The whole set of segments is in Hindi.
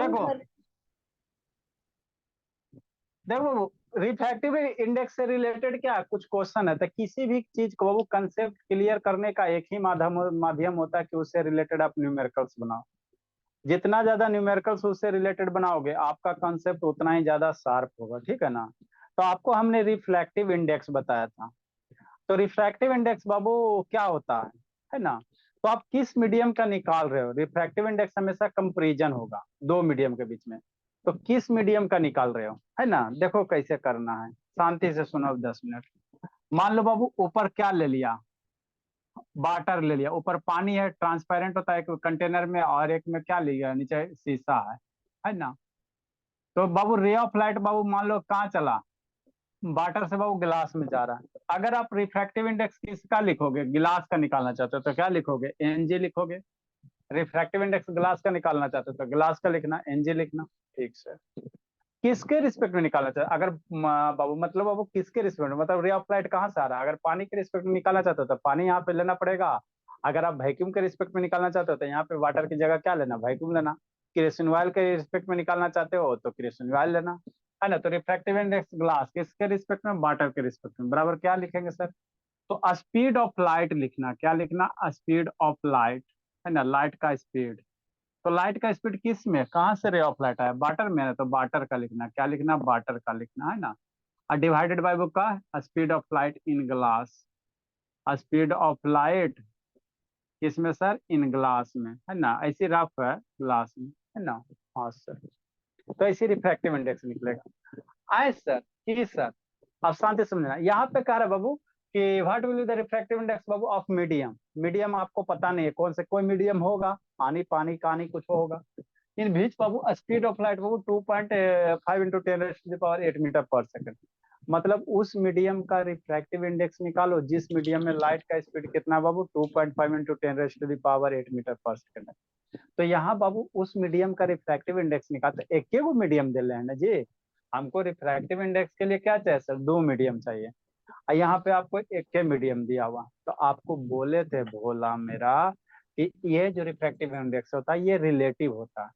कौन देखो सर? देखो रिफ्रैक्टिव इंडेक्स से रिलेटेड क्या कुछ क्वेश्चन है, तो किसी भी चीज को वो कंसेप्ट क्लियर करने का एक ही माध्यम होता है कि उससे रिलेटेड आप न्यूमेरिकल्स बनाओ। जितना ज्यादा न्यूमेरिकल्स उससे रिलेटेड बनाओगे आपका कंसेप्ट उतना ही ज्यादा शार्प होगा, ठीक है ना। तो आपको हमने रिफ्रैक्टिव इंडेक्स बताया था। तो रिफ्रैक्टिव इंडेक्स बाबू क्या होता है ना। तो आप किस मीडियम का निकाल रहे हो, रिफ्रैक्टिव इंडेक्स हमेशा कंपैरिजन होगा दो मीडियम के बीच में। तो किस मीडियम का निकाल रहे हो, है ना। देखो कैसे करना है, शांति से सुनो 10 मिनट। मान लो बाबू ऊपर क्या ले लिया, वाटर ले लिया, ऊपर पानी है ट्रांसपेरेंट होता है एक कंटेनर में, और एक में क्या लिया नीचे शीशा है ना। तो बाबू रे ऑफ लाइट बाबू मान लो कहाँ चला, वाटर से बाबू गिलास में जा रहा है। अगर आप रिफ्रैक्टिव इंडेक्स किसका लिखोगे, गिलास का निकालना चाहते हो तो क्या लिखोगे, एनजी लिखोगे। रिफ्रैक्टिव इंडेक्स गिलास का निकालना चाहते हो तो गिलास का लिखना, एनजी लिखना। ठीक से किसके रिस्पेक्ट में निकालना चाहते, अगर बाबू मतलब बाबू किसके रिस्पेक्ट में, मतलब रे ऑफ लाइट कहाँ से आ रहा है, अगर पानी के रिस्पेक्ट में निकालना चाहते हो तो पानी यहाँ पे लेना पड़ेगा। अगर आप वैक्यूम के रिस्पेक्ट में निकालना चाहते हो तो यहाँ पे वाटर की जगह क्या लेना, वैक्यूम लेना। केरोसिन ऑयल के रिस्पेक्ट में निकालना चाहते हो तो केरोसिन ऑयल लेना, है ना। तो रिफ्रैक्टिव इंडेक्स ग्लास किसके रिस्पेक्ट में, वाटर के रिस्पेक्ट में, बराबर क्या लिखेंगे सर। तो स्पीड ऑफ लाइट लिखना, क्या लिखना, स्पीड ऑफ लाइट, है ना, लाइट का स्पीड। तो लाइट का स्पीड किस में, कहाँ से रे ऑफ लाइट आया, वाटर में है तो वाटर का लिखना, क्या लिखना, वाटर का लिखना, है ना। और डिवाइडेड बाय बुक का speed of light in glass, speed of light किसमें सर, इन ग्लास में, है ना। ऐसी रफ है ग्लास में, है ना। हाँ सर, तो ऐसी रिफ्रैक्टिव इंडेक्स निकलेगा। आए सर कि सर, अब शांति से समझना, यहाँ पे कह रहा है बाबू कि what will be the refractive index Babu of medium. Medium आपको पता नहीं है कौन से, कोई मीडियम होगा, पानी पानी कहानी कुछ होगा। इन बीच बाबू स्पीड ऑफ लाइट बाबू 2.5 × 10⁸ मतलब उस मीडियम का रिफ्रैक्टिव इंडेक्स निकालो जिस मीडियम में लाइट का स्पीड कितना है बाबू, 2.5 × 10⁻⁸ है। तो यहाँ बाबू उस मीडियम का रिफ्रैक्टिव इंडेक्स निकालते, एक ही वो मीडियम दे रहे हैं ना जी। हमको रिफ्रैक्टिव इंडेक्स के लिए क्या चाहिए सर, दो मीडियम चाहिए। और यहाँ पे आपको एक के मीडियम दिया हुआ, तो आपको बोले थे भोला मेरा कि ये जो रिफ्रैक्टिव इंडेक्स होता है ये रिलेटिव होता है।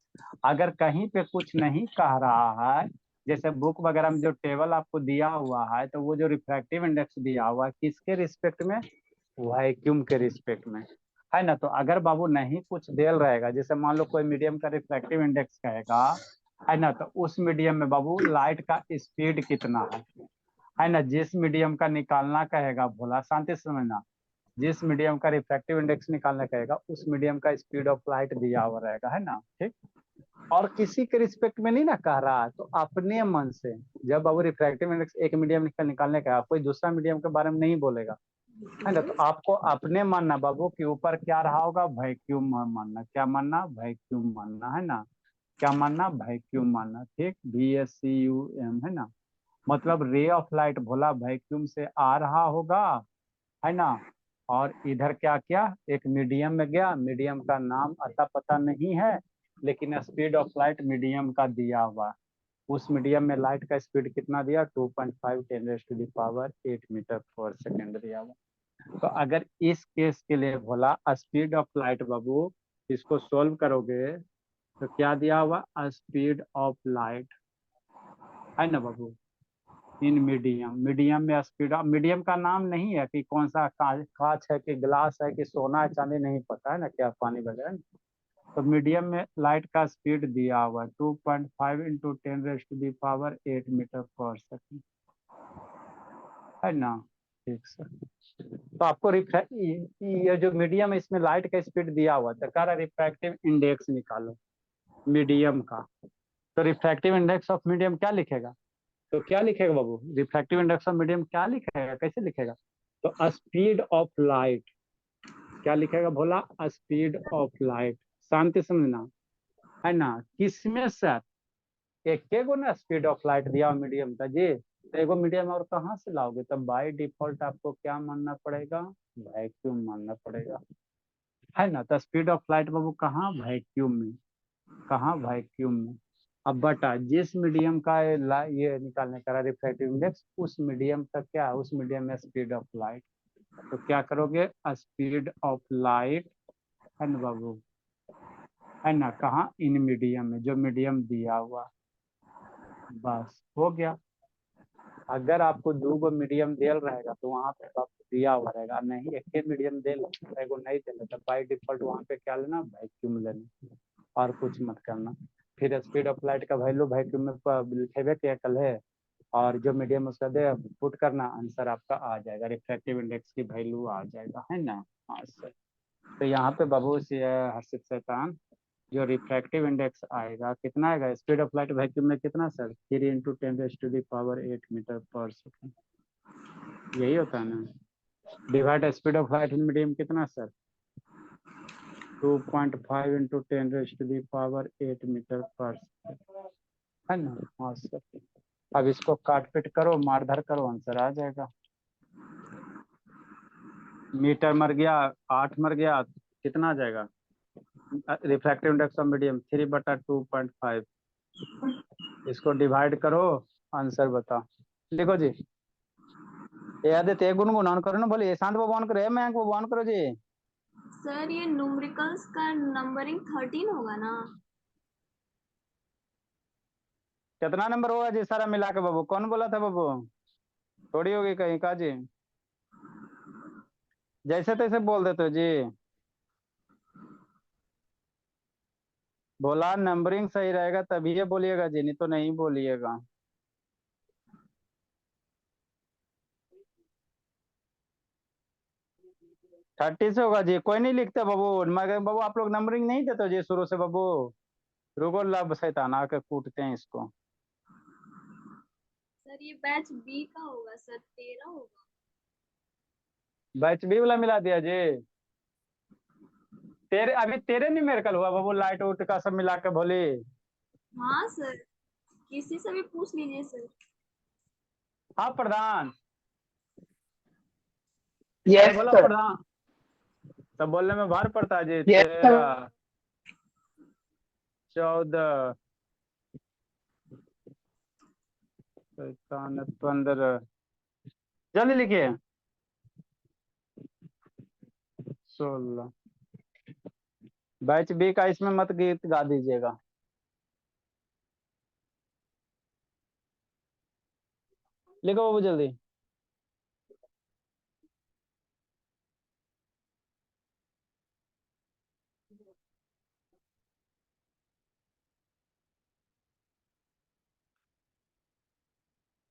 अगर कहीं पे कुछ नहीं कह रहा है, जैसे बुक वगैरह में जो टेबल आपको दिया हुआ है, तो वो जो रिफ्रैक्टिव इंडेक्स दिया हुआ है किसके रिस्पेक्ट में, वैक्यूम के रिस्पेक्ट में, है ना। तो अगर बाबू नहीं कुछ देल रहेगा, जैसे मान लो कोई मीडियम का रिफ्रैक्टिव इंडेक्स कहेगा, है ना, तो उस मीडियम में बाबू लाइट का स्पीड कितना है ना। जिस मीडियम का निकालना कहेगा, भोला शांति से समझना, जिस मीडियम का रिफ्रैक्टिव इंडेक्स निकालना कहेगा उस मीडियम का स्पीड ऑफ लाइट दिया हुआ रहेगा, है ना, ठीक। और किसी के रिस्पेक्ट में नहीं ना कह रहा है, तो अपने मन से जब बाबू रिफ्रैक्टिव इंडेक्स एक मीडियम का निकालने का, कोई दूसरा मीडियम के बारे में नहीं बोलेगा, है ना। तो आपको अपने मानना बाबू कि ऊपर क्या रहा होगा, वैक्यूम मानना, क्या मानना, वैक्यूम मानना, है ना। क्या मानना, वैक्यूम मानना, ठीक, VSCUM, है ना। मतलब रे ऑफ लाइट भोला वैक्यूम से आ रहा होगा, है ना। और इधर क्या क्या, एक मीडियम में गया, मीडियम का नाम अता पता नहीं है, लेकिन स्पीड ऑफ लाइट मीडियम का दिया हुआ। उस मीडियम में लाइट का स्पीड कितना दिया, 2.5 × 10⁻⁷मीटर पर सेकेंड दिया हुआ। तो अगर इस केस के लिए बोला स्पीड ऑफ लाइट बाबू, इसको सोल्व करोगे तो क्या दिया हुआ, स्पीड ऑफ लाइट, है ना बाबू, इन मीडियम, मीडियम में स्पीड ऑफ, मीडियम का नाम नहीं है कि कौन सा कांच है कि ग्लास है कि सोना है चांदी, नहीं पता है ना, क्या पानी वगैरह। तो मीडियम में लाइट का स्पीड दिया हुआ 2.5 × 10⁸मीटर पर सेकेंड, है ना। ठीक सर। तो आपको ये जो मीडियम है इसमें लाइट का स्पीड दिया हुआ, तो कह रहा रिफ्रैक्टिव इंडेक्स निकालो मीडियम का। तो रिफ्रैक्टिव इंडेक्स ऑफ मीडियम क्या लिखेगा, तो क्या लिखेगा बाबू, रिफ्रैक्टिव इंडेक्स ऑफ मीडियम क्या लिखेगा, कैसे लिखेगा। तो स्पीड ऑफ लाइट, क्या लिखेगा भोला, स्पीड ऑफ लाइट, शांति समझना, है ना। किसमें सर, एक गो ना स्पीड ऑफ लाइट दिया मीडियम का जी, तो एगो मीडियम और कहाँ से लाओगे, तब बाय डिफॉल्ट आपको क्या मानना पड़ेगा, वैक्यूम मानना पड़ेगा, है ना। तो स्पीड ऑफ लाइट बाबू कहाँ, वैक्यूम में, कहाँ, वैक्यूम में। अब बटा जिस मीडियम का ये निकालने का रिफ्रैक्टिव इंडेक्स, उस मीडियम का क्या, उस मीडियम में स्पीड ऑफ लाइट। तो क्या करोगे, स्पीड ऑफ लाइट, है ना बाबू, है ना, कहाँ, इन मीडियम में, जो मीडियम दिया हुआ, बस हो गया। अगर आपको दो गो मीडियम देल रहेगा तो वहां पे तो आपको दिया हुआ रहेगा, नहीं एक ही मीडियम देल रहेगा नहीं देल तो बाई डिफॉल्ट वहां पे क्या लेना, वैक्यूम लेना, और कुछ मत करना। फिर स्पीड ऑफ लाइट का वैल्यू वैक्यूम में लिखेबे किया कल है, और जो मीडियम उसका दे पुट करना, आंसर आपका आ जाएगा, रिफ्रैक्टिव इंडेक्स की वैल्यू आ जाएगा, है ना। हाँ सर। तो यहाँ पे बाबू से हर्षित शैतान, जो रिफ्रैक्टिव इंडेक्स आएगा कितना आएगा, स्पीड ऑफ लाइट वैक्यूम में कितना सर, 3 × 10⁻⁴ यही होता है ना, divide speed of light in medium कितना सर, 2.5 × 10⁻⁸ है ना। हाँ सर। अब इसको काट पीट करो, मारधर करो, आंसर आ जाएगा। मीटर मर गया, 8 मर गया, कितना आ जाएगा, रिफ्रैक्टिव इंडेक्स ऑफ मीडियम 3/2.5, इसको डिवाइड करो, आंसर बता, लिखो जी। ये आदित्य गुनगुन ऑन करो ना, बोलिए शांत बाबू ऑन करो, मैं वो ऑन करो जी। सर ये न्यूमेरिकल्स का नंबरिंग 13 होगा ना? कितना नंबर होगा जी सारा मिला के बाबू, कौन बोला था बाबू, थोड़ी होगी कहीं का जी, जैसे तैसे बोल देते हो जी, बोला नंबरिंग सही रहेगा तभी ये बोलिएगा जी, नहीं तो नहीं बोलिएगा। थर्टी से होगा जी, कोई नहीं लिखते बाबू, मगर बाबू आप लोग नंबरिंग नहीं देते जी शुरू से बाबू, रुको लब शैतान आके कूटते हैं इसको। सर ये बैच बी का होगा सर, 13 होगा। बैच बी वाला मिला दिया जी, तेरे अभी तेरे न्यूमेरिकल हुआ बाबू, लाइट उट का सब मिला के बोली। हाँ सर, किसी से भी पूछ लीजिए सर। हाँ प्रधान, अरे यस बोला सर। प्रधान, सब बोलने में भार पड़ता है जी, यस सर। 13, 14, 15, जल्दी लिखिए, 16, बैच बी का इसमें मत गीत गा दीजिएगा। लिखो बाबू जल्दी।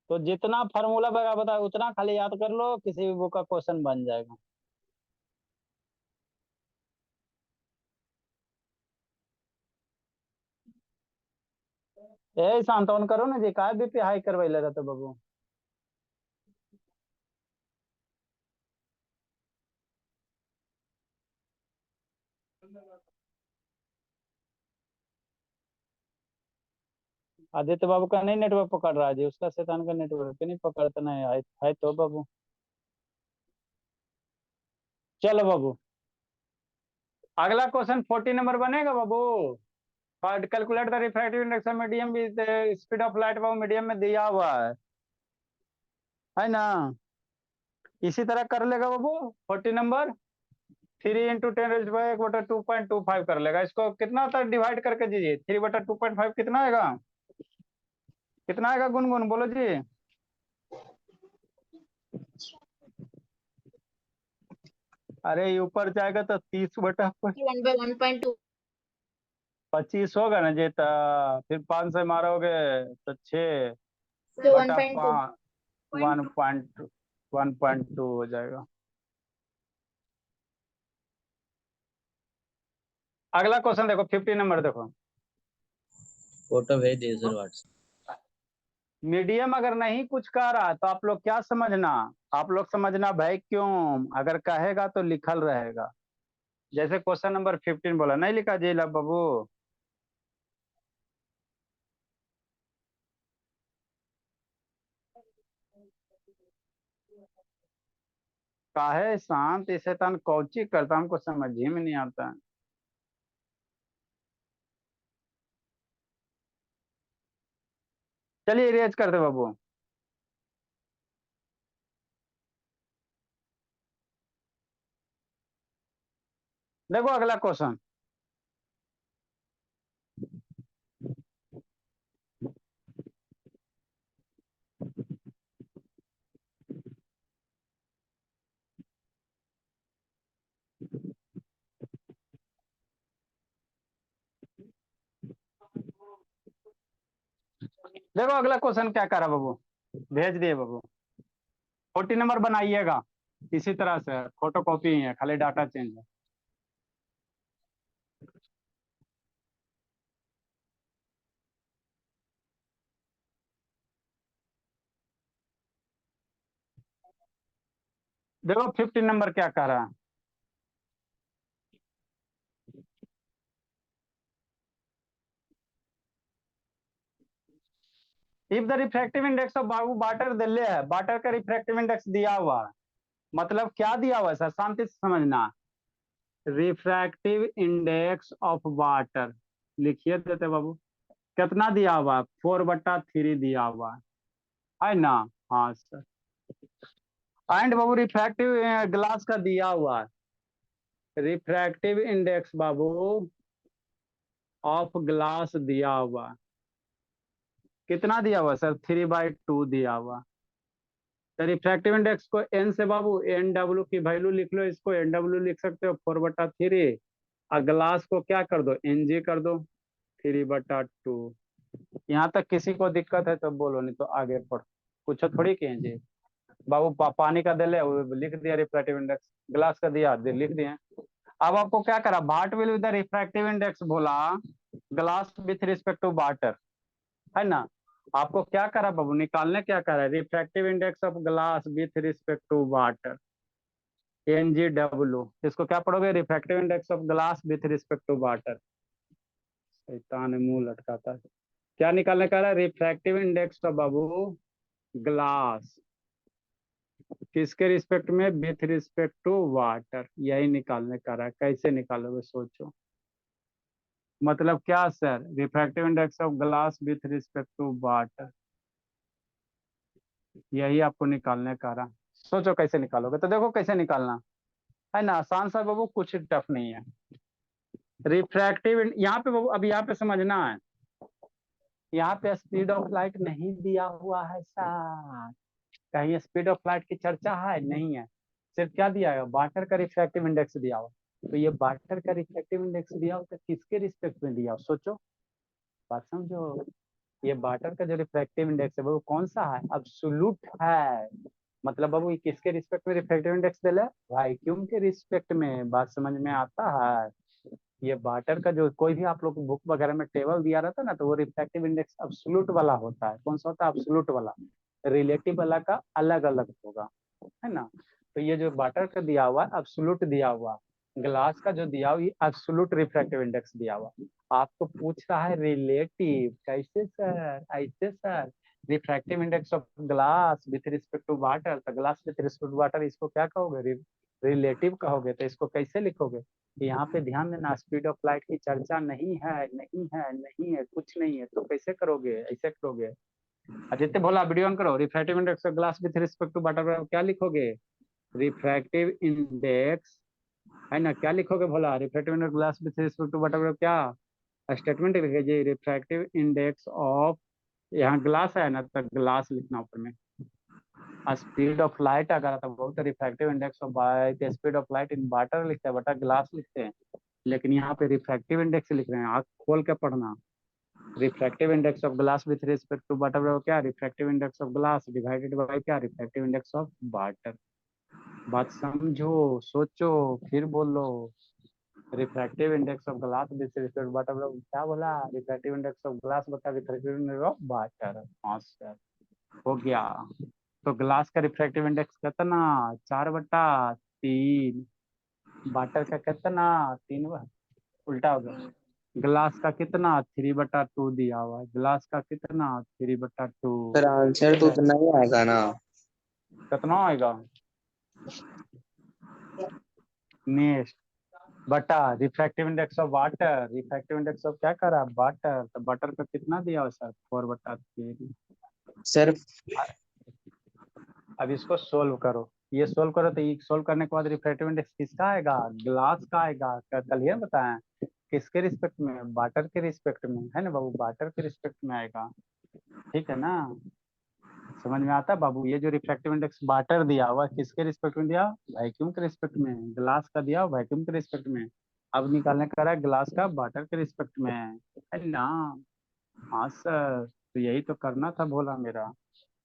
तो जितना फार्मूला बता बता उतना खाली याद कर लो, किसी भी बुक का क्वेश्चन बन जाएगा। ए शांतवन करो ना जी, का बीपी हाई करवाइले रहते बाबू। आदित्य बाबू का नहीं नेटवर्क पकड़ रहा है जी, उसका शैतान का नेटवर्क नहीं पकड़ता, नहीं है तो बाबू। चलो बाबू, अगला क्वेश्चन 40 नंबर बनेगा बाबू। Calculate the refractive index of medium with speed of light, बाबू मीडियम में दिया हुआ है ना। इसी तरह कर लेगा बाबू 40 नंबर, 3 × 10⁻⁴ 2.25 कर लेगा, इसको कितना तक डिवाइड करके दीजिए, 3/2.5 कितना आएगा, कितना आएगा गुनगुन बोलो जी। अरे ऊपर जाएगा तो 30/, 1/1.2। 25 होगा ना जी, तो फिर 5 से मारोगे तो 6 सर बटा 1.2। 1.2 हो जाएगा। अगला क्वेश्चन देखो, 50 नंबर देखो। फोटो भेज दिए सर व्हाट्सएप। मीडियम अगर नहीं कुछ कह रहा तो आप लोग क्या समझना, आप लोग समझना वैक्यूम, अगर कहेगा तो लिखल रहेगा। जैसे क्वेश्चन नंबर 15 बोला, नहीं लिखा जी ला बाबू, काहे शांत शैतान कौची करता, हमको समझ ही में नहीं आता है। चलिए इरेज कर दे बाबू। देखो अगला क्वेश्चन, देखो अगला क्वेश्चन क्या करा बाबू, भेज दिए बाबू। 40 नंबर बनाइएगा इसी तरह से, फोटो कॉपी ही है, खाली डाटा चेंज है। देखो 50 नंबर क्या कह रहा है। If the refractive index of Babu water Delhi है, वाटर का रिफ्रैक्टिव इंडेक्स दिया हुआ है, मतलब क्या दिया हुआ है सर, शांति से समझना। रिफ्रैक्टिव इंडेक्स ऑफ वाटर लिखिए देते बाबू, कितना दिया हुआ है, 4/3 दिया हुआ है ना। हाँ sir. And Babu refractive glass का दिया हुआ है, refractive index Babu of glass दिया हुआ है, कितना दिया हुआ सर, 3/2 दिया हुआ। तो रिफ्रैक्टिव इंडेक्स को एन से बाबू एन डब्ल्यू की वैल्यू लिख लो, इसको एन डब्ल्यू लिख सकते हो 4/3, और ग्लास को क्या कर दो, एन जी कर दो 3/2। यहाँ तक किसी को दिक्कत है तो बोलो, नहीं तो आगे पढ़ो, कुछ थोड़ी किए जी बाबू। पानी का दे ले लिख दिया रिफ्रैक्टिव इंडेक्स, ग्लास का दिया लिख दिए। अब आपको क्या करा, what will with the refractive index बोला, glass with respect to water, है ना। आपको क्या करा बाबू, निकालने क्या करा, refractive index of glass with respect to water, NGW। इसको क्या पढ़ोगे, refractive index of glass with respect to water. शैतान मुंह लटकाता है। क्या निकालने का है, रिफ्रैक्टिव इंडेक्स ऑफ बाबू ग्लास किसके रिस्पेक्ट में, विथ रिस्पेक्ट टू वाटर, यही निकालने का रहा है। कैसे निकालोगे सोचो, मतलब क्या sir, refractive index of glass with respect to water, यही आपको निकालने का रहा। सोचो कैसे निकालोगे, तो देखो कैसे निकालना है ना, आसान सा बाबू, कुछ टफ नहीं है। रिफ्रैक्टिव यहाँ पे बाबू, अब यहाँ पे समझना है, यहाँ पे स्पीड ऑफ लाइट नहीं दिया हुआ है सर, कहीं स्पीड ऑफ लाइट की चर्चा है नहीं है, सिर्फ क्या दिया है, वाटर का रिफ्रैक्टिव इंडेक्स दिया हुआ। तो ये वाटर का रिफ्रैक्टिव इंडेक्स दिया हो तो किसके रिस्पेक्ट में दिया हो, सोचो, बात समझो। ये वाटर का जो रिफ्रैक्टिव इंडेक्स है वो कौन सा है, अब्सोल्यूट है, मतलब बाबू ये किसके रिस्पेक्ट में रिफ्रैक्टिव इंडेक्स दे रहा है, वैक्यूम के रिस्पेक्ट में, बात समझ में आता है। ये वाटर का जो कोई भी आप लोग बुक वगैरह में टेबल दिया रहता है ना, तो वो रिफ्रैक्टिव इंडेक्स अब्सोल्यूट वाला होता है, कौन सा होता है, अब्सोल्यूट वाला, रिलेटिव वाला का अलग अलग होगा, है ना। तो ये जो वाटर का दिया हुआ अब्सोल्यूट दिया हुआ, ग्लास का जो दिया हुआ ये अब्सोल्यूट रिफ्रैक्टिव इंडेक्स दिया हुआ। आपको पूछ रहा है रिलेटिव, कैसे सर, ऐसे sir, refractive index of glass with respect to water, तो glass with respect to water इसको क्या कहोगे, रिलेटिव कहोगे। तो इसको कैसे लिखोगे, यहाँ पे ध्यान देना, स्पीड ऑफ लाइट की चर्चा नहीं है, नहीं है, नहीं है, कुछ नहीं है, तो कैसे करोगे, ऐसे करोगे। आदित्य भोला वीडियो ऑन करो, refractive index of glass with respect to water क्या लिखोगे, रिफ्रैक्टिव इंडेक्स, है ना, क्या लिखोगे Bhola, refractive index glass with respect to water क्या स्टेटमेंट लिखेगी, रिफ्रैक्टिव इंडेक्स ऑफ, यहाँ ग्लास है ना तो ग्लास लिखना ऊपर में, स्पीड ऑफ लाइट अगर तो बहुत refractive index of speed of light in water लिखते हैं, बटा ग्लास लिखते हैं, लेकिन यहाँ पे रिफ्रैक्टिव इंडेक्स लिख रहे हैं, आँख खोल के पढ़ना। Refractive index of glass with respect to water क्या, refractive index of glass divided by क्या, रिफ्रैक्टिव इंडेक्स ऑफ वाटर। बात समझो, सोचो, फिर बोलो, refractive index of glass with respect water, क्या बोला, रिफ्रैक्टिव इंडेक्स ऑफ ग्लास बता रिफ्रैक्टिव इंडेक्स ऑफ वाटर। हाँ सर, हो गया। तो ग्लास का रिफ्रैक्टिव इंडेक्स कितना, 4/3, वाटर का कितना, 3, उल्टा हो गया, ग्लास का कितना, 3/2 दिया हुआ है, ग्लास का कितना, 3/2। सर आंसर ठीक तो है, उतना ही आएगा ना। कितना आएगा, नेक्स्ट बटा refractive index of water, refractive index of क्या करा, वाटर, तो वाटर का कितना दिया हुआ सर, 4/3। सर अब इसको सोल्व करो, ये सोल्व करो, तो ये सोल्व करने के बाद रिफ्रैक्टिव इंडेक्स किसका आएगा, ग्लास का आएगा। कल ये बताएं किसके रिस्पेक्ट में, वाटर के रिस्पेक्ट में, है ना बाबू, वाटर के रिस्पेक्ट में आएगा, ठीक है ना, समझ में आता है बाबू। ये जो रिफ्रैक्टिव इंडेक्स वाटर दिया हुआ किसके रिस्पेक्ट में दिया, वैक्यूम के रिस्पेक्ट में, ग्लास का दिया वैक्यूम के रिस्पेक्ट में, अब निकालने का रहा है ग्लास का वाटर के रिस्पेक्ट में, है ना। हाँ सर, तो यही तो करना था भोला मेरा।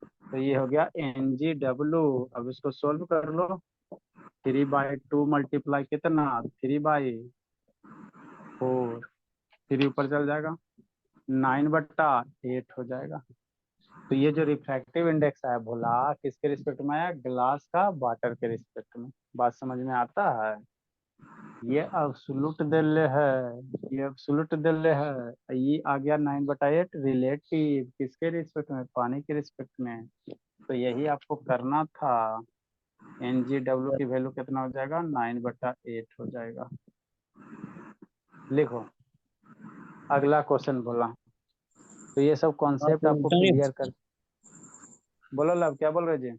तो ये हो गया NGW। अब इसको सोल्व कर लो। 3/2 मल्टीप्लाई कितना, 3/4, 3 ऊपर चल जाएगा, 9/8 हो जाएगा। तो ये जो रिफ्रैक्टिव इंडेक्स है भोला, किसके रिस्पेक्ट में आया, ग्लास का वाटर के रिस्पेक्ट में। बात समझ में आता है। ये एब्सोल्यूट दिल्ले है, ये एब्सोल्यूट दिल्ले है। ये आ गया 9/8 रिलेटिव किसके रिस्पेक्ट में, पानी के रिस्पेक्ट में। तो यही आपको करना था। NGW की वैल्यू कितना हो जाएगा, 9/8 हो जाएगा। लिखो अगला क्वेश्चन बोला। तो ये सब कॉन्सेप्ट आपको क्लियर कर। बोलो लब, क्या बोल रहे जी।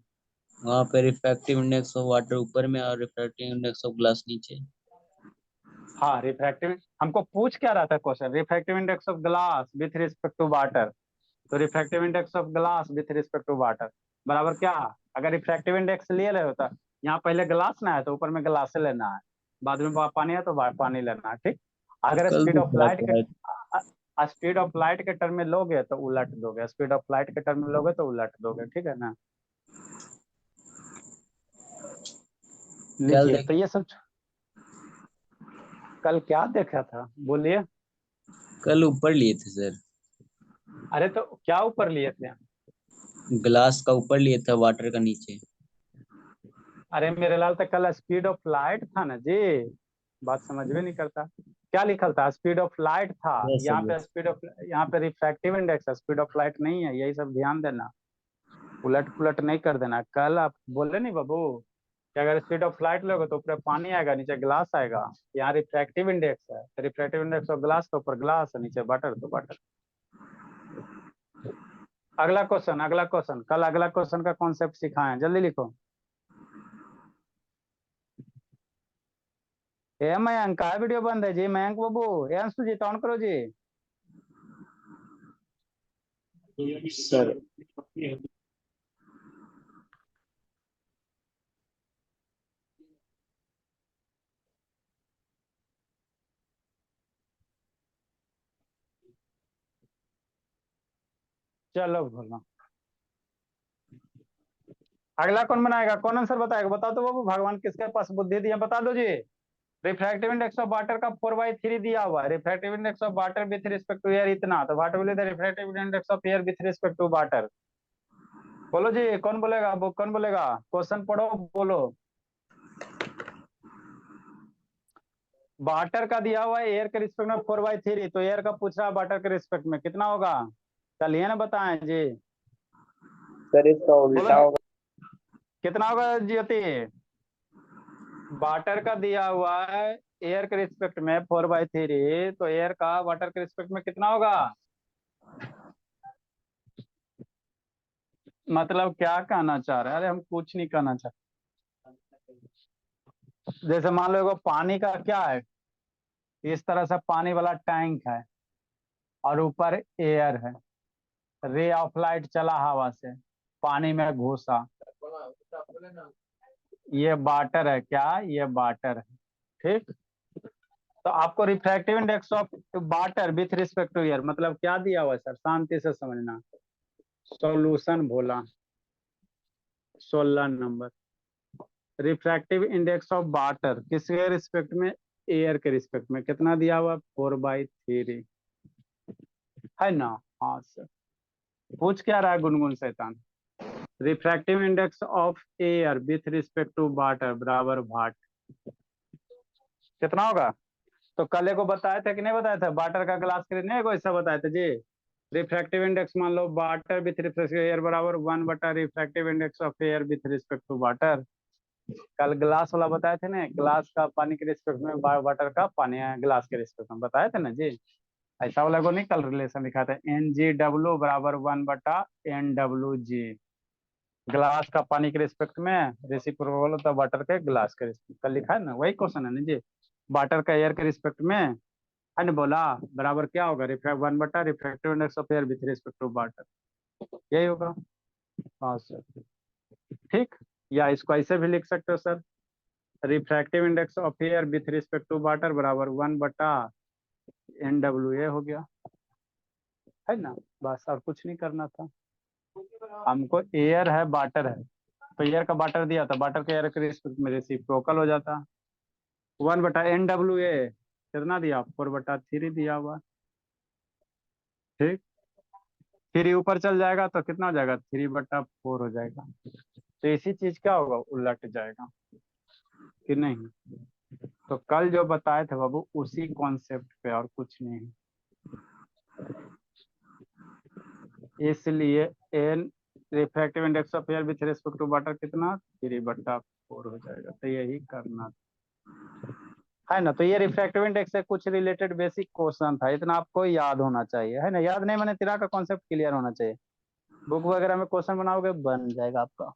वहाँ पे रिफ्रैक्टिव इंडेक्स ऑफ वाटर ऊपर में और रिफ्रैक्टिव इंडेक्स ऑफ ग्लास नीचे। हाँ रिफ्रैक्टिव, हमको पूछ क्या रहा था question, refractive index of glass with respect to water. तो refractive index of glass with respect to water बराबर क्या, अगर रिफ्रैक्टिव इंडेक्स लिए रहे होता, यहाँ पहले ग्लास ना है तो ऊपर में ग्लास से लेना है, बाद में पानी है तो पानी लेना है, ठीक। अगर कल स्पीड ऑफ दिखा लाइट था। के स्पीड ऑफ लाइट के टर्म में लोगे तो उलट दोगे, स्पीड ऑफ लाइट के टर्म में लोगे तो उलट दोगे, ठीक है ना। कल लीजिए देख तो ये सब कल क्या देखा था बोलिए। कल ऊपर लिए थे सर। अरे तो क्या ऊपर लिए थे। ग्लास का ऊपर लिए था, वाटर का नीचे। अरे मेरे लाल तो कल स्पीड ऑफ लाइट था ना जी, बात समझ में नहीं करता। क्या लिखल था, स्पीड ऑफ लाइट था। यस सर यहाँ पे यस। स्पीड ऑफ, यहाँ पे रिफ्रैक्टिव इंडेक्स है, स्पीड ऑफ लाइट नहीं है, यही सब ध्यान देना। उलट पुलट नहीं कर देना। कल आप बोले नहीं बाबू कि अगर स्पीड ऑफ लाइट लोगे तो ऊपर पानी आएगा नीचे ग्लास आएगा। यहाँ रिफ्रैक्टिव इंडेक्स है, रिफ्रैक्टिव इंडेक्स ऑफ ग्लास, तो ऊपर ग्लास है नीचे वाटर तो वाटर। अगला क्वेश्चन, अगला क्वेश्चन, कल अगला क्वेश्चन का कॉन्सेप्ट सिखाएं, जल्दी लिखो। ए मयंक का वीडियो बंद है जी, मयंक बाबू, ए अंशु जी ऑन करो जी। सर चलो बोलो अगला कौन बनाएगा, कौन आंसर बताएगा, बता दो बाबू, भगवान किसके पास बुद्धि दी है, बता दो जी। रिफ्रैक्टिव इंडेक्स ऑफ वाटर का 4/3 दिया हुआ है, refractive index of water with respect to air इतना, तो what will be the refractive index of air with respect to water. बोलो जी, कौन बोलेगा, वो कौन बोलेगा, क्वेश्चन पढ़ो बोलो। वाटर का दिया हुआ है एयर के रिस्पेक्ट में 4/3, तो एयर का पूछ रहा है वाटर के रिस्पेक्ट में कितना होगा, चलिए ना बताएं जी। सर इसका बोलो उल्टा जी, होगा। कितना होगा ज्योति। वाटर का दिया हुआ है एयर के रिस्पेक्ट में 4/3, तो एयर का वाटर के रिस्पेक्ट में कितना होगा। मतलब क्या कहना चाह रहे हैं, अरे हम कुछ नहीं कहना चाह, जैसे मान लो एगो पानी का क्या है, इस तरह से पानी वाला टैंक है और ऊपर एयर है, रे ऑफ लाइट चला हवा से, पानी में घुसा, ये वाटर है, क्या ये वाटर है, ठीक। तो आपको refractive index of water with respect to air मतलब क्या दिया हुआ है सर, शांति से समझना। Solution Bhola 16 number, refractive index of water किसके रिस्पेक्ट में, एयर के रिस्पेक्ट में कितना दिया हुआ, 4/3 है ना। हाँ सर, पूछ क्या रहा है गुनगुन शैतान। Refractive index of air with respect to water बराबर वाट कितना होगा। तो कल को बताया था कि नहीं बताया था, वाटर का ग्लास खरीदने को ऐसा बताया था जी। रिफ्रैक्टिव इंडेक्स मान लो वाटर विथ रिस्पेक्ट एयर बराबर 1/, refractive index of air with respect to water. कल ग्लास वाला बताए थे ना, ग्लास का पानी के रिस्पेक्ट में, वाटर का पानी ग्लास के रिस्पेक्ट में बताए थे ना जी। ऐसा वाला को नहीं कल रिलेशन लिखा था, NGW बराबर 1/NWG, ग्लास का पानी के रिस्पेक्ट में, रेसिप्रोकल होता है वाटर के ग्लास के रिस्पेक्ट, कल लिखा है ना, वही क्वेश्चन है ना जी। वाटर का एयर के रिस्पेक्ट में है ना, बोला बराबर क्या होगा, 1/, refractive index of air with respect to water, यही होगा। हाँ सर, ठीक। या इसको ऐसे भी लिख सकते हो sir, refractive index of air with respect to water बराबर 1/NWA हो गया, है ना, बस और कुछ नहीं करना था हमको। एयर है वाटर है, तो एयर का वाटर दिया था, वाटर का एयर के रिस्पेक्ट में रेसिप्रोकल हो जाता। 1/NWA कितना दिया, 4/3 दिया हुआ। ठीक, 3 ऊपर चल जाएगा तो कितना हो जाएगा, 3/4 हो जाएगा। तो इसी चीज क्या होगा, उलट जाएगा कि नहीं। तो कल जो बताए थे बाबू उसी कॉन्सेप्ट पे और कुछ नहीं। इसलिए N refractive index of air with respect to water कितना, 3/4 हो जाएगा। तो यही करना है ना। तो ये रिफ्रैक्टिव इंडेक्स से कुछ रिलेटेड बेसिक क्वेश्चन था, इतना आपको याद होना चाहिए, है ना। याद नहीं मैंने तेरा का कॉन्सेप्ट क्लियर होना चाहिए। बुक वगैरह में क्वेश्चन बनाओगे बन जाएगा आपका।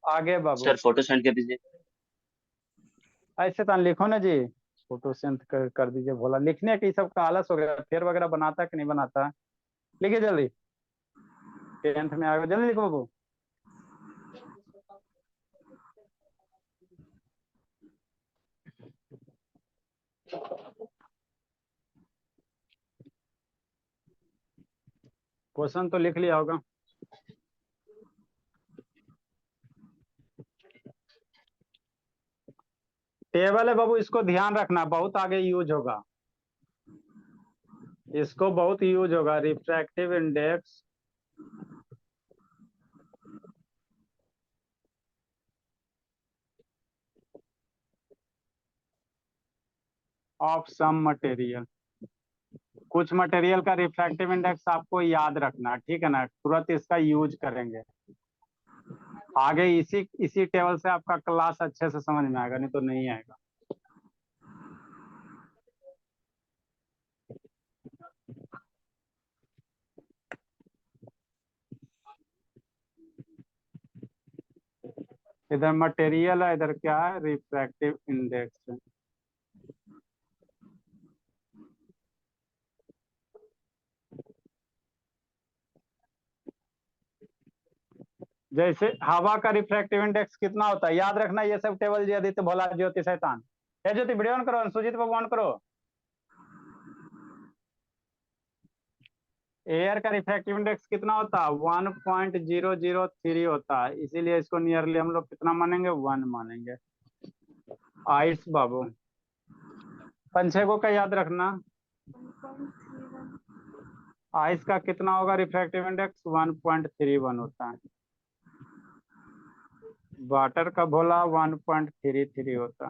आगे बाबू, सर फोटो सेंड कर दीजिए। ऐसे तो लिखो ना जी, फोटो सेंड कर दीजिए। भोला लिखने की सब का आलस हो गया, फेयर वगैरह बनाता है कि नहीं बनाता है। लिखिए जल्दी, 10th में आ गए, जल्दी लिखो बाबू। क्वेश्चन तो लिख लिया होगा। टेबल है बाबू, इसको ध्यान रखना, बहुत आगे यूज होगा, इसको बहुत यूज होगा। Refractive index of some material, कुछ मटेरियल का रिफ्रैक्टिव इंडेक्स आपको याद रखना, ठीक है ना, तुरंत इसका यूज करेंगे। आगे इसी टेबल से आपका क्लास अच्छे से समझ में आएगा, नहीं तो नहीं आएगा। इधर मटेरियल है, इधर क्या है, रिफ्रैक्टिव इंडेक्स है। जैसे हवा का रिफ्रैक्टिव इंडेक्स कितना होता है, याद रखना ये सब टेबल जी। आदित्य भोला ज्योति शैतान, ये ज्योति वीडियो ऑन करो, सुजीत बाबू ऑन करो। एयर का रिफ्रैक्टिव इंडेक्स कितना होता है, 1.003 होता है, इसीलिए इसको नियरली हम लोग कितना मानेंगे, 1 मानेंगे। आइस बाबू, पंछेगो का याद रखना। 1.31। आइस का कितना होगा रिफ्रैक्टिव इंडेक्स, 1.31 होता है। वाटर का भोला 1.33 होता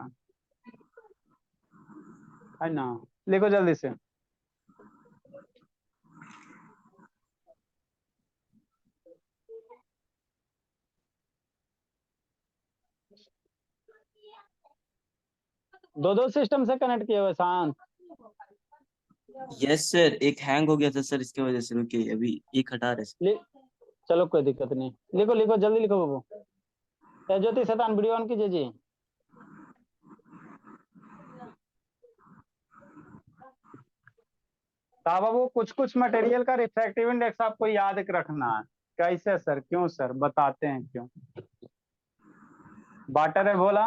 है ना। लिखो जल्दी से। दो दो सिस्टम से कनेक्ट किए हुए शांत। यस सर, एक हैंग हो गया था सर, इसकी वजह से रुकिए, अभी एक हटा रहे सर। चलो कोई दिक्कत नहीं, लिखो लिखो जल्दी लिखो बाबू। ज्योति शैतान वीडियो ऑन कीजिए जी। बाबू कुछ कुछ मटेरियल का रिफ्रैक्टिव इंडेक्स आपको याद रखना है। कैसे सर, क्यों सर, बताते हैं क्यों। वाटर है बोला,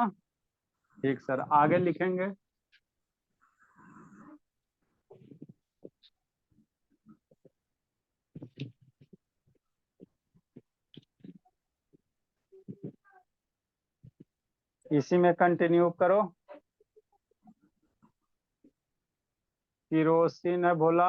ठीक सर, आगे लिखेंगे। इसी में कंटिन्यू करो। किरोसिन है बोला,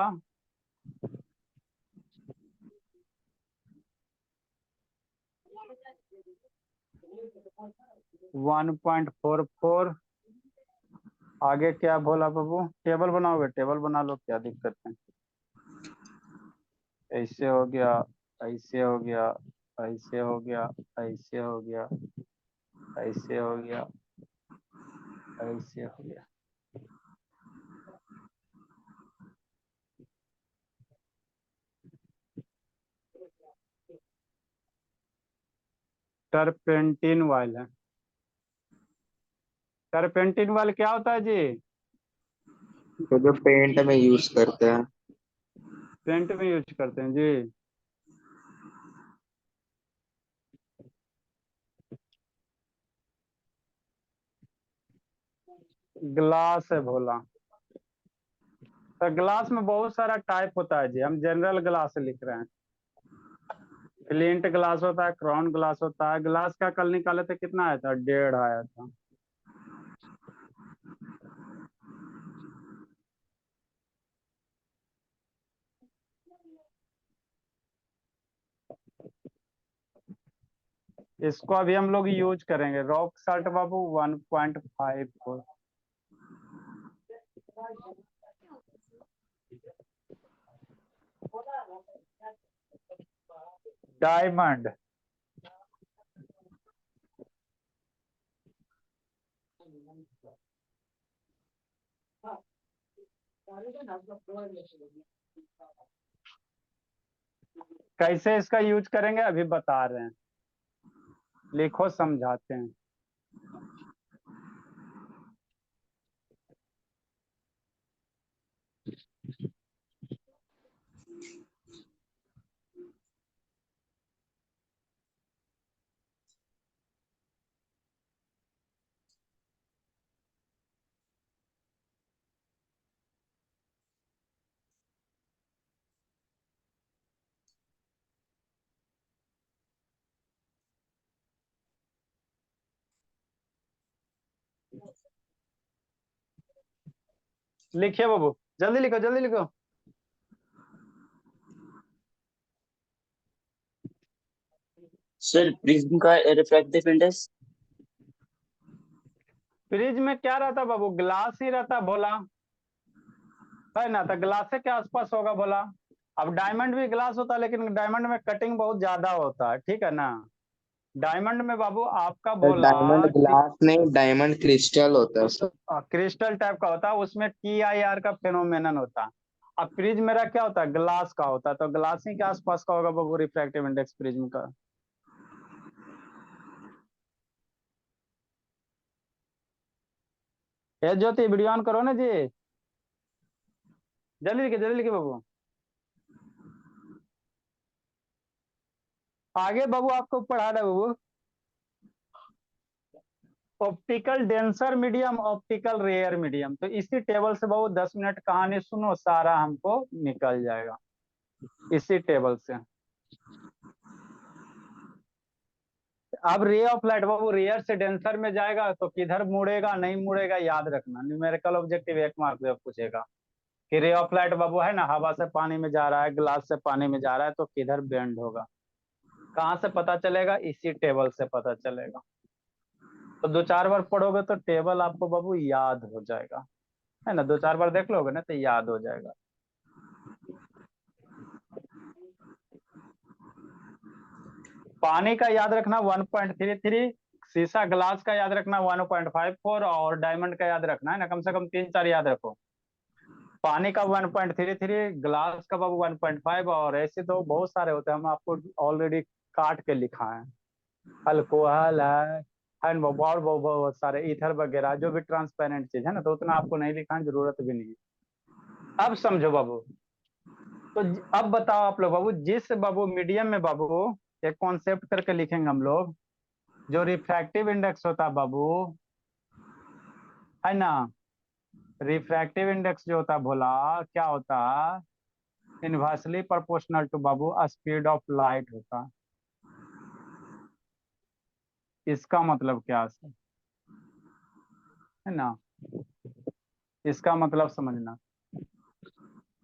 वन 1.44। आगे क्या बोला बाबू, टेबल बनाओगे, टेबल बना लो, क्या दिक्कत है। ऐसे हो गया, ऐसे हो गया, ऐसे हो गया, ऐसे हो गया, ऐसे हो गया, ऐसे हो गया। टर्पेंटिन ऑयल है। टर्पेंटिन ऑयल क्या होता है जी, तो जो पेंट में यूज करते हैं। पेंट में यूज करते हैं जी। ग्लास है भोला, तो ग्लास में बहुत सारा टाइप होता है जी, हम जनरल ग्लास लिख रहे हैं। फ्लिंट ग्लास होता है, क्राउन ग्लास होता है। ग्लास का कल निकाले थे, कितना आया था? 1.5 आया था। इसको अभी हम लोग यूज करेंगे। रॉक साल्ट बाबू 1.54। डायमंड कैसे इसका यूज करेंगे अभी बता रहे हैं, लिखो समझाते हैं। लिखिए बाबू, जल्दी लिखो जल्दी लिखो। सर प्रिज्म का रिफ्रैक्टिव इंडेक्स फ्रिज में क्या रहता बाबू? ग्लास ही रहता बोला है ना, तो ग्लास के आसपास होगा बोला। अब डायमंड भी ग्लास होता है, लेकिन डायमंड में कटिंग बहुत ज्यादा होता है, ठीक है ना। डायमंड में बाबू आपका बोला डायमंड ग्लास नहीं, डायमंड क्रिस्टल होता है सर। क्रिस्टल टाइप का होता है, उसमें TIR का फेनोमेनन होता है। अब प्रिज्म मेरा क्या होता है? ग्लास का होता है, तो ग्लास ही के आसपास का होगा बाबू रिफ्रैक्टिव इंडेक्स प्रिज्म का। ये ज्योति वीडियो ऑन करो ना जी, जल्दी लिखे बाबू। आगे बाबू आपको पढ़ा रहा बाबू। Optical denser medium, optical rare medium. तो इसी टेबल से बाबू 10 मिनट कहानी सुनो, सारा हमको निकल जाएगा इसी टेबल से। अब रे ऑफ लाइट बाबू रेयर से डेंसर में जाएगा तो किधर मुड़ेगा नहीं मुड़ेगा याद रखना। न्यूमेरिकल ऑब्जेक्टिव 1 मार्क में पूछेगा कि रे ऑफ लाइट बाबू है ना, हवा से पानी में जा रहा है, ग्लास से पानी में जा रहा है, तो किधर बेंड होगा। कहाँ से पता चलेगा? इसी टेबल से पता चलेगा। तो 2-4 बार पढ़ोगे तो टेबल आपको बाबू याद हो जाएगा, है ना। 2-4 बार देख लोगे ना तो याद हो जाएगा। पानी का याद रखना 1.33, शीशा ग्लास का याद रखना 1.54, और डायमंड का याद रखना है ना, कम से कम 3-4 याद रखो। पानी का 1.33, ग्लास का बाबू 1.5, और ऐसे तो बहुत सारे होते हैं, हम आपको ऑलरेडी काट के लिखा है। अल्कोहल है बहुत बहुत बहुत सारे, ईथर वगैरह जो भी ट्रांसपेरेंट चीज है ना, तो उतना आपको नहीं लिखा है, जरूरत भी नहीं है। अब समझो बाबू, तो अब बताओ आप लोग बाबू, जिस बाबू मीडियम में बाबू एक कॉन्सेप्ट करके लिखेंगे हम लोग, जो रिफ्रैक्टिव इंडेक्स होता है बाबू, है ना, रिफ्रैक्टिव इंडेक्स जो होता है भोला, क्या होता है? इनवर्सली प्रोपोर्शनल टू बाबू स्पीड ऑफ लाइट होता। इसका मतलब क्या है ना, इसका मतलब समझना।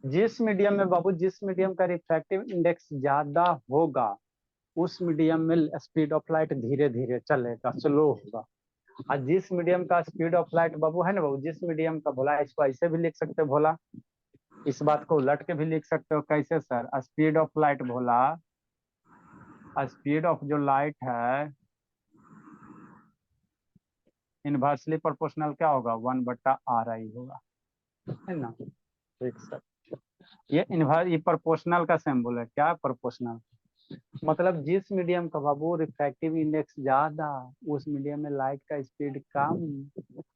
जिस मीडियम में बाबू, जिस मीडियम का रिफ्रैक्टिव इंडेक्स ज्यादा होगा, उस मीडियम में स्पीड ऑफ लाइट धीरे धीरे चलेगा, स्लो होगा। और जिस मीडियम का स्पीड ऑफ लाइट बाबू है ना बाबू, जिस मीडियम का भोला, इसको ऐसे भी लिख सकते हो भोला, इस बात को उलट के भी लिख सकते हो। कैसे sir? Speed of light Bhola, speed of जो लाइट है इनवर्सली प्रोपोर्शनल क्या होगा? 1/RI होगा, है ना। ठीक सर, ये प्रोपोर्शनल का सिंबल है। क्या प्रोपोर्शनल? मतलब जिस मीडियम का बाबू रिफ्रैक्टिव इंडेक्स ज्यादा, उस मीडियम में लाइट का स्पीड कम,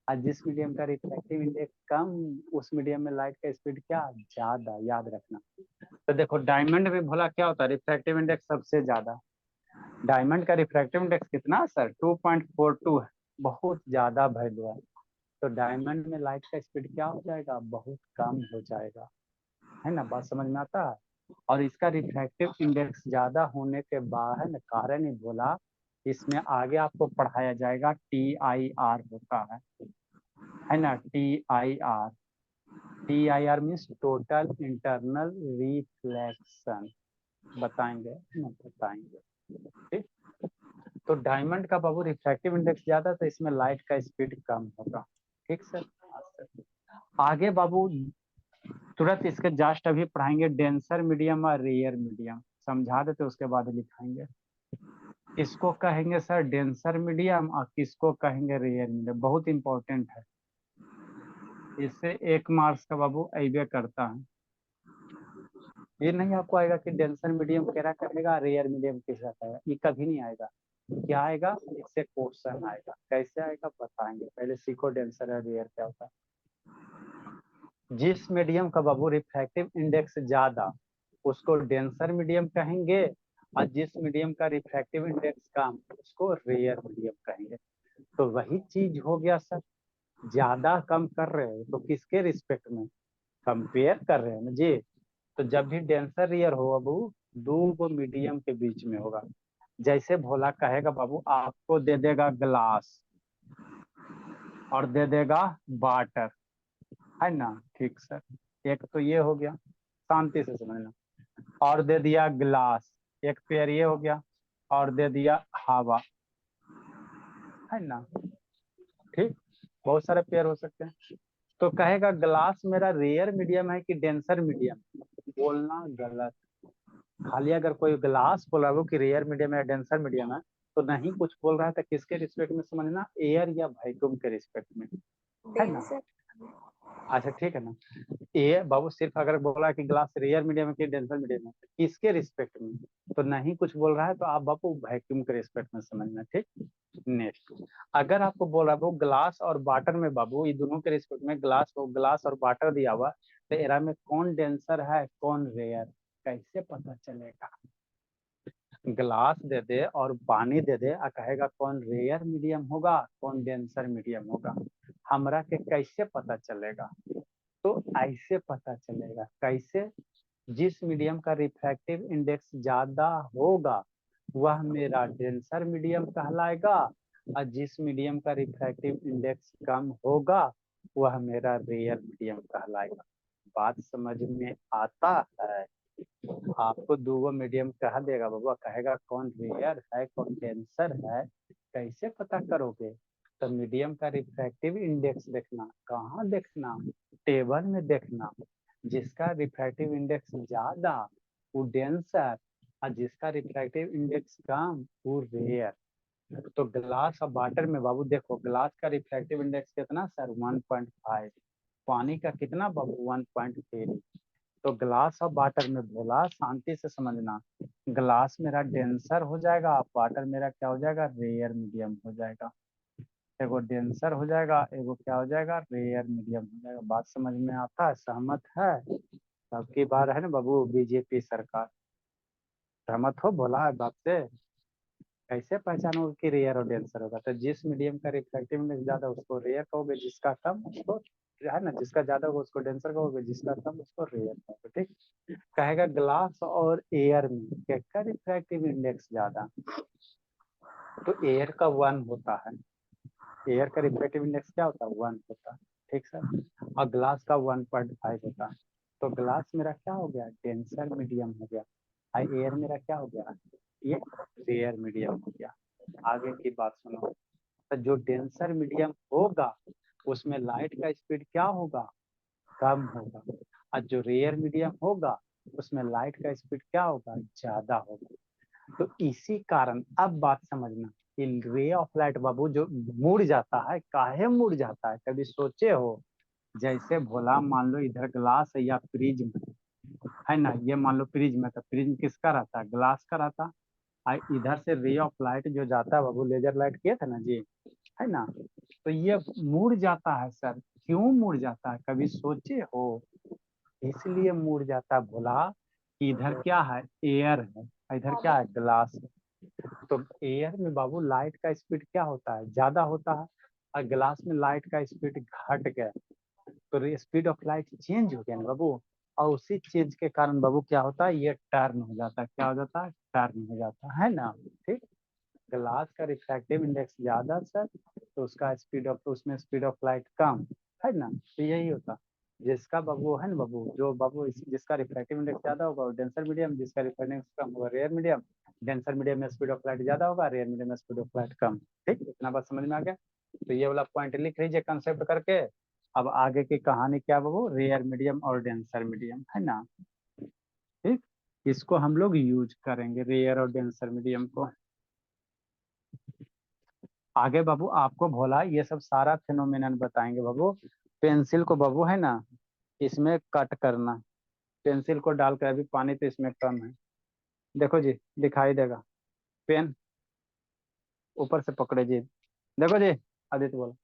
और जिस मीडियम का रिफ्रैक्टिव इंडेक्स कम, उस मीडियम में लाइट का स्पीड क्या? ज्यादा। याद रखना। तो देखो डायमंड में भोला क्या होता है? रिफ्रैक्टिव इंडेक्स सबसे ज्यादा। डायमंड का रिफ्रैक्टिव इंडेक्स कितना सर? 2.42 है, बहुत ज्यादा वैल्यू है। तो डायमंड में लाइट का स्पीड क्या हो जाएगा, बहुत कम हो जाएगा, है ना, बात समझ में आता है। और इसका रिफ्रैक्टिव इंडेक्स ज्यादा होने के बाद, है ना, कारण ही बोला, इसमें आगे आपको पढ़ाया जाएगा TIR होता है ना, TIR। TIR means total internal reflection, बताएंगे ना, बताएंगे, ठीक। तो डायमंड का बाबू रिफ्रैक्टिव इंडेक्स ज्यादा, तो इसमें लाइट का स्पीड कम होगा, ठीक सर। आगे बाबू तुरंत इसके जस्ट अभी पढ़ाएंगे डेंसर मीडियम और रेयर मीडियम, समझा देते उसके बाद लिखाएंगे। इसको कहेंगे सर डेंसर मीडियम और किसको कहेंगे रेयर मीडियम, बहुत इंपॉर्टेंट है, इससे 1 मार्क्स का बाबू अबे करता है। ये नहीं आपको आएगा कि डेंसर मीडियम क्या कहेगा, रेयर मीडियम किसका कहेगा, ये कभी नहीं आएगा। क्या आएगा, इससे क्वेश्चन आएगा, कैसे आएगा बताएंगे, पहले सीखो डेंसर और रेयर क्या होता है। जिस मीडियम का बाबू रिफ्रैक्टिव इंडेक्स ज्यादा उसको डेंसर मीडियम कहेंगे, और जिस मीडियम का रिफ्रैक्टिव इंडेक्स कम उसको रेयर मीडियम कहेंगे। तो वही चीज हो गया सर, ज्यादा कम कर रहे हो तो किसके रिस्पेक्ट में कंपेयर कर रहे हैं ना जी। तो जब भी डेंसर रेयर हो बाबू, दो मीडियम के बीच में होगा। जैसे भोला कहेगा बाबू आपको दे देगा ग्लास और दे देगा वाटर, है ना, ठीक सर, एक तो ये हो गया, शांति से समझना, और दे दिया ग्लास, एक पेयर ये हो गया, और दे दिया हवा, है ना, ठीक, बहुत सारे पेयर हो सकते हैं। तो कहेगा ग्लास मेरा रेयर मीडियम है कि डेंसर मीडियम, बोलना गलत। खाली अगर कोई ग्लास बोला वो कि रेयर मीडियम है डेंसर मीडियम है, तो नहीं कुछ बोल रहा है, तो किसके रिस्पेक्ट में समझना, एयर या वैक्यूम के रिस्पेक्ट में, है ना। डेंसर अच्छा ठीक है ना, ये बाबू सिर्फ अगर बोला कि ग्लास रेयर मीडियम है कि डेंसर मीडियम है, किसके रिस्पेक्ट में, तो नहीं कुछ बोल रहा है तो आप बाबू वैक्यूम के रिस्पेक्ट में समझना, ठीक। नेक्स्ट, अगर आपको बोल रहा है वो ग्लास और वाटर में बाबू, ये दोनों के रिस्पेक्ट में ग्लास और वाटर दिया हुआ, तो एरा में कौन डेंसर है कौन रेयर, कैसे पता चलेगा। ग्लास दे दे और पानी दे दे और कहेगा कौन रेयर मीडियम होगा कौन डेंसर मीडियम होगा, हमरा के कैसे पता चलेगा। तो ऐसे पता चलेगा, कैसे, जिस मीडियम का रिफ्रैक्टिव इंडेक्स ज्यादा होगा वह मेरा डेंसर मीडियम कहलाएगा, और जिस मीडियम का रिफ्रैक्टिव इंडेक्स कम होगा वह मेरा रेयर मीडियम कहलाएगा। बात समझ में आता है। आपको दो मीडियम कह देगा बाबा, कहेगा कौन रेयर है कौन डेंसर है, कैसे पता करोगे। तो मीडियम का रिफ्रैक्टिव इंडेक्स देखना, कहाँ देखना, टेबल में देखना। जिसका रिफ्रैक्टिव इंडेक्स ज्यादा वो डेंसर, और जिसका रिफ्रैक्टिव इंडेक्स कम वो रेयर। तो ग्लास और वाटर में बाबू देखो, ग्लास का रिफ्रैक्टिव इंडेक्स कितना सर 1.5, पानी का कितना बाबू 1.3। तो ग्लास और वाटर में बोला, शांति से समझना, ग्लास मेरा डेंसर हो जाएगा, वाटर मेरा क्या हो जाएगा, रेयर मीडियम हो जाएगा। एगो डेंसर हो जाएगा, एगो क्या हो जाएगा, रेयर मीडियम हो जाएगा। बात समझ में आता है, सहमत है। सबकी बार है ना बाबू, बीजेपी सरकार, सहमत हो बोला है बात से। कैसे पहचानो कि रेयर और डेंसर होगा, तो जिस मीडियम का रिफ्लेक्टिव इंडेक्स ज्यादा उसको रेयर कहोगे, जिसका कम उसको, है ना, जिसका ज्यादा होगा उसको डेंसर कहोगे, जिसका कम उसको रेयर कहोगे, ठीक। कहेगा ग्लास और एयर में किसका रिफ्रैक्टिव इंडेक्स ज्यादा, तो एयर का 1 होता है, एयर का रिफ्रैक्टिव इंडेक्स क्या होता है 1 होता है, ठीक सर। और ग्लास का 1.5 होता है। तो ग्लास मेरा क्या हो गया, डेंसर मीडियम हो गया, और एयर मेरा क्या हो गया, ये रेयर मीडियम हो गया। आगे की बात सुनो, तो जो डेंसर मीडियम होगा उसमें लाइट का स्पीड क्या होगा, कम होगा, और जो रेयर मीडियम होगा उसमें लाइट का स्पीड क्या होगा, ज्यादा होगा। तो इसी कारण अब बात समझना, कि रे ऑफ लाइट बाबू जो मुड़ जाता है, काहे मुड़ जाता है, कभी सोचे हो। जैसे भोला मान लो इधर ग्लास है या प्रिज्म है ना, ये मान लो प्रिज्म है, तो प्रिज्म किसका रहता है, ग्लास का रहता है। इधर से रे ऑफ लाइट जो जाता है बाबू, लेजर लाइट किया था ना जी, है ना, तो ये मुड़ जाता है सर। क्यों मुड़ जाता है, कभी सोचे हो। इसलिए मुड़ जाता है भोला कि इधर क्या है, एयर है, इधर क्या है, ग्लास है। तो एयर में बाबू लाइट का स्पीड क्या होता है, ज्यादा होता है, और ग्लास में लाइट का स्पीड घट गया तो स्पीड ऑफ लाइट चेंज हो गया ना बाबू, और उसी चेंज के कारण बाबू क्या होता है, ये टर्न हो जाता है। क्या हो जाता है? टर्न हो जाता है ना। ठीक, ग्लास का रिफ्रैक्टिव इंडेक्स ज्यादा सर, तो उसका स्पीड ऑफ, उसमें स्पीड ऑफ लाइट कम, है ना। तो यही होता, जिसका बाबू है ना बाबू, जो बाबू जिसका रिफ्रैक्टिव इंडेक्स ज्यादा होगा वो डेंसर मीडियम, जिसका रिफ्रैक्टिव इंडेक्स कम होगा रेयर मीडियम। डेंसर मीडियम में स्पीड ऑफ लाइट ज्यादा होगा, रेयर मीडियम में स्पीड ऑफ लाइट कम। ठीक, इतना बात समझ में आ गया। तो ये वाला पॉइंट लिख लीजिए कंसेप्ट करके। अब आगे की कहानी क्या बाबू, रेयर मीडियम और डेंसर मीडियम, है ना। ठीक, इसको हम लोग यूज करेंगे रेयर और डेंसर मीडियम को। आगे बाबू आपको भोला ये सब सारा फिनोमिनन बताएंगे बाबू। पेंसिल को बाबू है ना, इसमें कट करना, पेंसिल को डालकर, अभी पानी तो इसमें कम है, देखो जी दिखाई देगा। पेन ऊपर से पकड़े जी, देखो जी, आदित्य बोलो,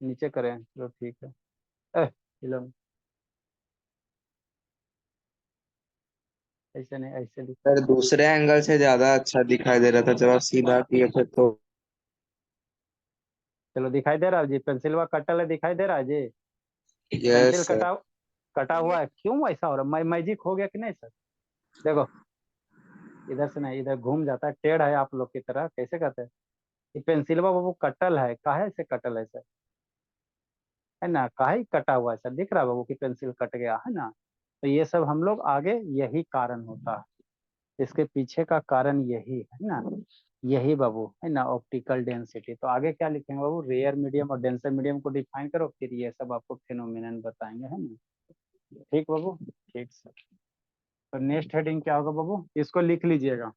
नीचे करें, चलो ठीक है। लो, ऐसे नहीं, ऐसे दिखा। सर दूसरे एंगल से ज्यादा अच्छा दिखाई दे रहा था, जब आप सीधा किए थे तो। चलो दिखाई दे रहा है जी, पेंसिल वा कटल है, दिखाई दे रहा है जी। Yes pencil sir. कटा, कटा हुआ है, क्यों ऐसा हो रहा है, मैजिक हो गया कि नहीं सर। देखो, इधर से नहीं, इधर घूम जाता है, टेढ़ है आप लोग की तरह, कैसे कहते हैं। ये पेंसिल वो कटल है, काहे से कटल है सर, है ना, काहे कटा हुआ है सर, दिख रहा है बाबू की पेंसिल कट गया है ना। तो ये सब हम लोग आगे, यही कारण होता है, इसके पीछे का कारण यही है ना, यही बाबू है ना, ऑप्टिकल डेंसिटी। तो आगे क्या लिखेंगे बाबू, रेयर मीडियम और डेंसर मीडियम को डिफाइन करो, फिर ये सब आपको फिनोमिनन बताएंगे, है ना। ठीक बाबू, ठीक सर। तो नेक्स्ट हेडिंग क्या होगा बाबू, इसको लिख लीजिएगा।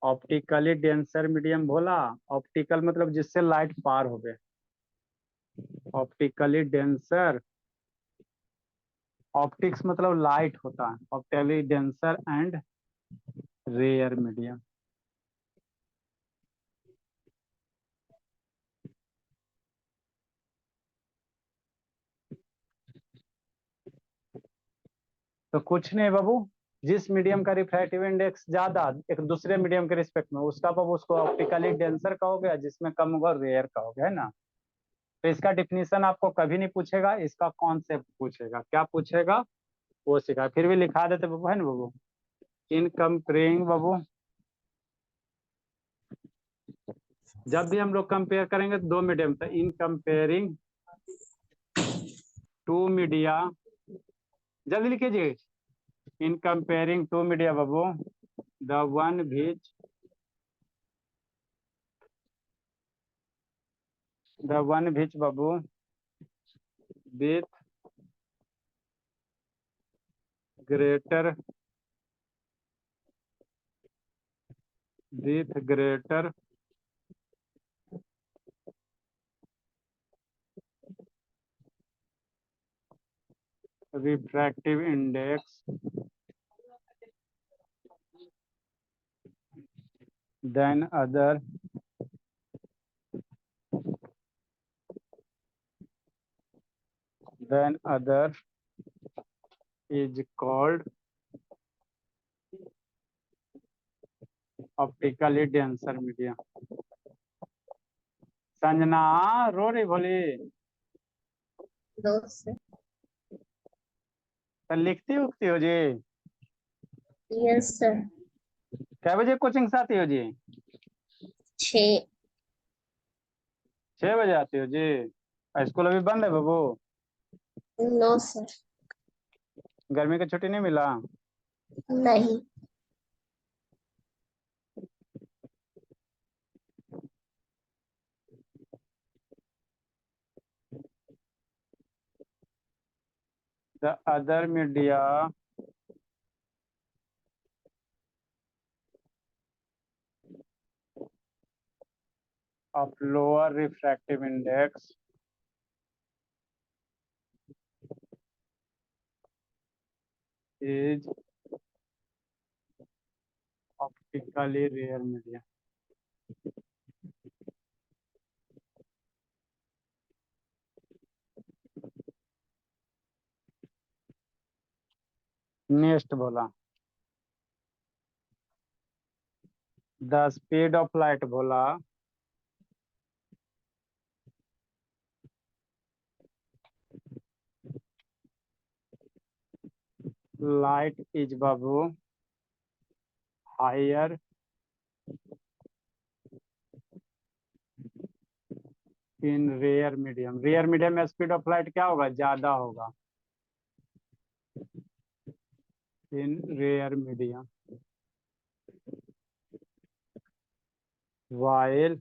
ऑप्टिकली डेंसर मीडियम बोला, ऑप्टिकल मतलब जिससे लाइट पार हो गए, ऑप्टिकली डेंसर, ऑप्टिक्स मतलब लाइट होता है, optically denser and rare medium. तो कुछ नहीं बाबू, जिस मीडियम का रिफ्रैक्टिव इंडेक्स ज्यादा एक दूसरे मीडियम के रिस्पेक्ट में, उसका बाबू उसको ऑप्टिकली डेंसर कहोगे, जिसमें कम होगा रेयर कहोगे, है ना। तो इसका डिफिनीशन आपको कभी नहीं पूछेगा, इसका कॉन्सेप्ट पूछेगा। क्या पूछेगा वो सिखा, फिर भी लिखा देते बाबू, है ना बाबू। इन कंपेयरिंग बाबू, जब भी हम लोग कंपेयर करेंगे तो दो मीडियम, तो इन कंपेयरिंग टू मीडिया, जल्दी लिखिए जी। इन कंपेयरिंग टू मीडिया बाबू, the one which, the one which बाबू with greater, with greater refractive index than other is called optically denser medium। Sanjana रो रही भोली, तो लिखती उखती हो जी। Yes sir. कै बजे कोचिंग से आती हो जी? 6। 6 बजे आती हो जी। स्कूल अभी बंद है बाबू? No sir. गर्मी की छुट्टी नहीं मिला? नहीं। The other media of lower refractive index is optically rare medium। Next बोला, द स्पीड ऑफ लाइट बोला लाइट इज बाबू higher in rare medium. Rare medium में स्पीड ऑफ लाइट क्या होगा, ज्यादा होगा in rare medium, while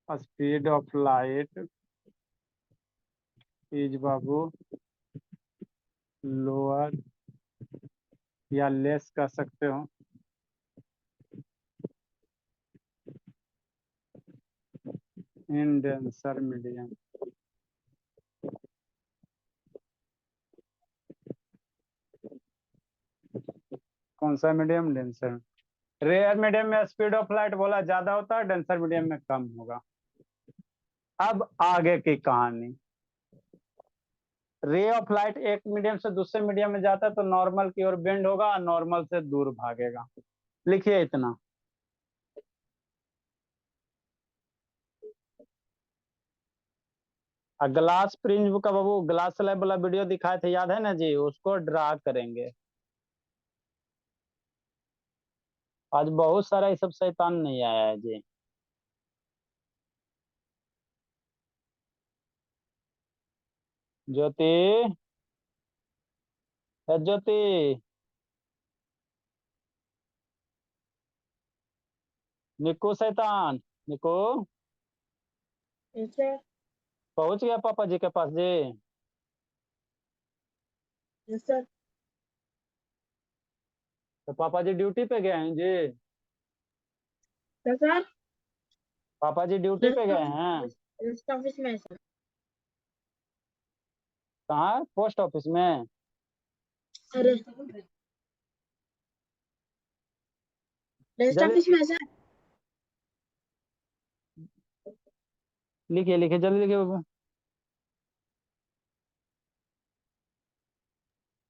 speed of light is बाबू लोअर या लेस कर सकते हो इन डेंसर मीडियम। कौन सा मीडियम, डेंसर। रेयर मीडियम में स्पीड ऑफ लाइट बोला ज्यादा होता है, डेंसर मीडियम में कम होगा। अब आगे की कहानी, रे ऑफ लाइट एक मीडियम से दूसरे मीडियम में जाता है तो नॉर्मल की ओर बेंड होगा और नॉर्मल से दूर भागेगा। लिखिए इतना, ग्लास प्रिज्म का बाबू ग्लास स्लैब वाला वीडियो दिखाए थे, याद है ना जी, उसको ड्रा करेंगे। आज बहुत सारा ये सब शैतान नहीं आया है जी। ज्योति, ज्योति, निक्कू शैतान, निक्कू सर। पहुंच गया पापा जी के पास जी। सर। तो पापा जी ड्यूटी पे गए हैं जी, सर। पापा जी ड्यूटी पे गए हैं। पोस्ट ऑफिस में सर। कहाँ, पोस्ट ऑफिस में। अरे पोस्ट जल्दी ऑफिस में सर। लिखिए, लिखिए जल्दी लिखिए बाबू।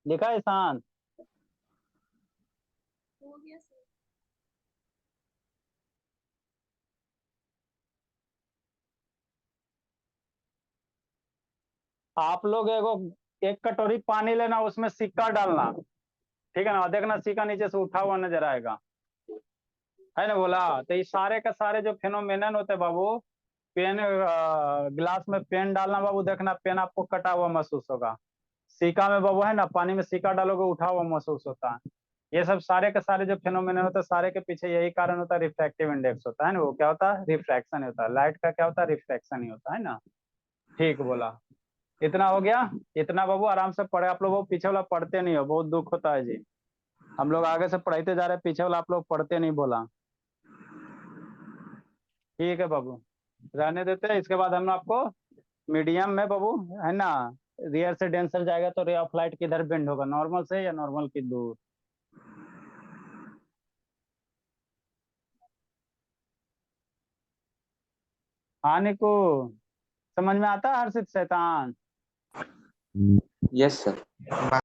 लिखा है शांत। हो गया सर। आप लोग एगो एक कटोरी पानी लेना, उसमें सिक्का डालना, ठीक है ना, देखना सिक्का नीचे से उठा हुआ नजर आएगा, है ना बोला। तो ये सारे का सारे जो फेनोमेनन होते हैं बाबू, पेन गिलास में पेन डालना बाबू, देखना पेन आपको कटा हुआ महसूस होगा। सिक्का में बाबू है ना, पानी में सिक्का डालोगे उठा हुआ महसूस होता है। ये सब सारे के सारे जो फेनोमेनन होते हैं, सारे के पीछे यही कारण होता है, रिफ्रैक्टिव इंडेक्स होता है ना। वो क्या होता है, रिफ्रैक्शन होता है। लाइट का क्या होता है, रिफ्रैक्शन ही होता है ना। ठीक बोला। इतना हो गया, इतना बाबू आराम से पढ़े। आप लोग पीछे वाला पढ़ते नहीं हो, बहुत दुख होता है जी। हम लोग आगे से पढ़ाते जा रहे हैं, पीछे वाला आप लोग पढ़ते नहीं, बोला। ठीक है बाबू, रहने देते हैं। इसके बाद हम आपको मीडियम में बाबू है ना, रियर से डेंसर जाएगा तो रे ऑफ लाइट किधर बेंड होगा, नॉर्मल से या नॉर्मल की दूर। हाँ निकू, समझ में आता है हर्षित शैतान। Yes sir.